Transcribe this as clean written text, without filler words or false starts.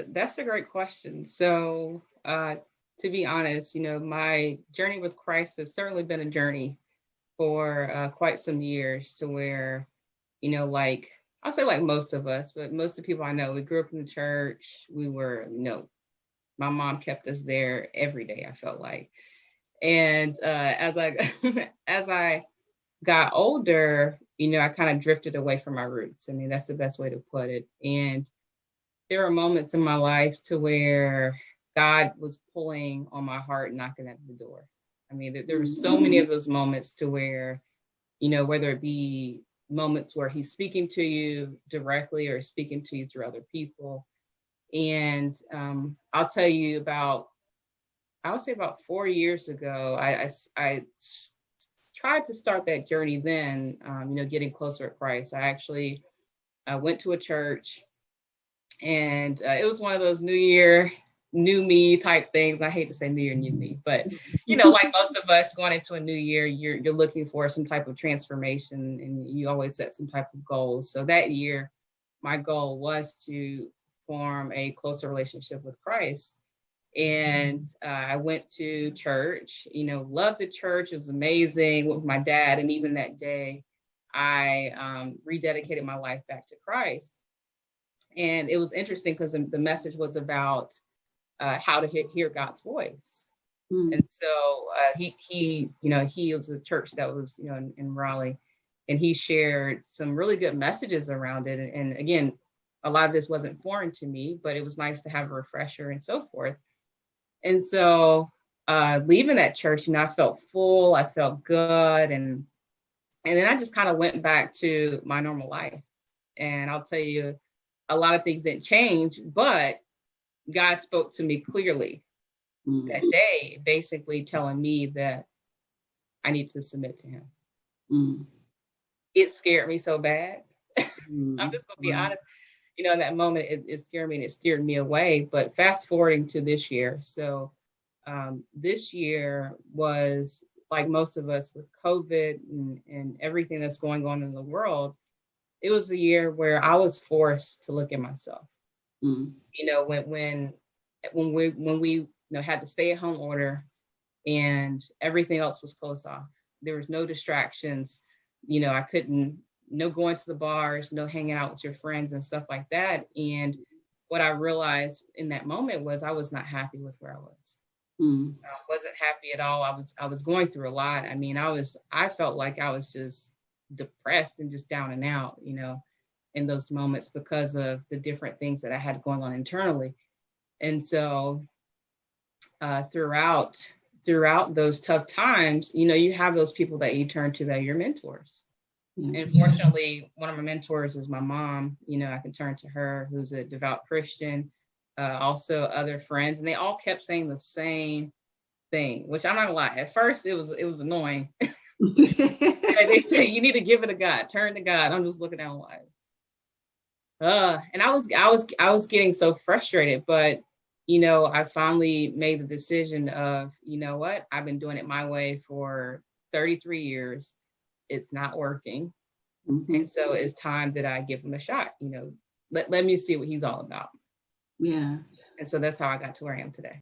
that's a great question. So, to be honest, my journey with Christ has certainly been a journey for quite some years, to where, like I'll say like most of us, but most of the people I know, we grew up in the church. We were, my mom kept us there every day, I felt like. And as I as I got older, I kind of drifted away from my roots. I mean, that's the best way to put it. And there were moments in my life to where God was pulling on my heart, knocking at the door. I mean, there were so many of those moments to where, whether it be moments where he's speaking to you directly or speaking to you through other people. And I'll tell you I would say about 4 years ago, I tried to start that journey then, getting closer to Christ. I actually went to a church, and it was one of those New Year, new me type things. I hate to say New Year, new me, but like most of us going into a new year, you're looking for some type of transformation, and you always set some type of goals. So that year, my goal was to form a closer relationship with Christ. And I went to church, loved the church. It was amazing with my dad. And even that day, I rededicated my life back to Christ. And it was interesting because the message was about how to hear God's voice. And so he was a church that was, in Raleigh, and he shared some really good messages around it. And again, a lot of this wasn't foreign to me, but it was nice to have a refresher and so forth. And so leaving that church, I felt full, I felt good. And then I just kind of went back to my normal life. And I'll tell you, a lot of things didn't change, but God spoke to me clearly that day, basically telling me that I need to submit to him. It scared me so bad. I'm just going to be honest. In that moment, it scared me and it steered me away. But fast forwarding to this year. So this year was, like most of us, with COVID and everything that's going on in the world. It was a year where I was forced to look at myself. When we had the stay-at-home order and everything else was closed off. There was no distractions. I couldn't, no going to the bars, no hanging out with your friends and stuff like that. And what I realized in that moment was I was not happy with where I was. I wasn't happy at all. I was going through a lot. I mean, I felt like I was just depressed and just down and out, in those moments because of the different things that I had going on internally. And so throughout those tough times, you have those people that you turn to that are your mentors. And fortunately, one of my mentors is my mom. I can turn to her, who's a devout Christian, also other friends, and they all kept saying the same thing, which I'm not gonna lie. At first, it was annoying. They say you need to give it to God, turn to God. I'm just looking down like, and I was getting so frustrated, but I finally made the decision of, what, I've been doing it my way for 33 years. It's not working. And so it's time that I give him a shot, let me see what he's all about. Yeah. And so that's how I got to where I am today.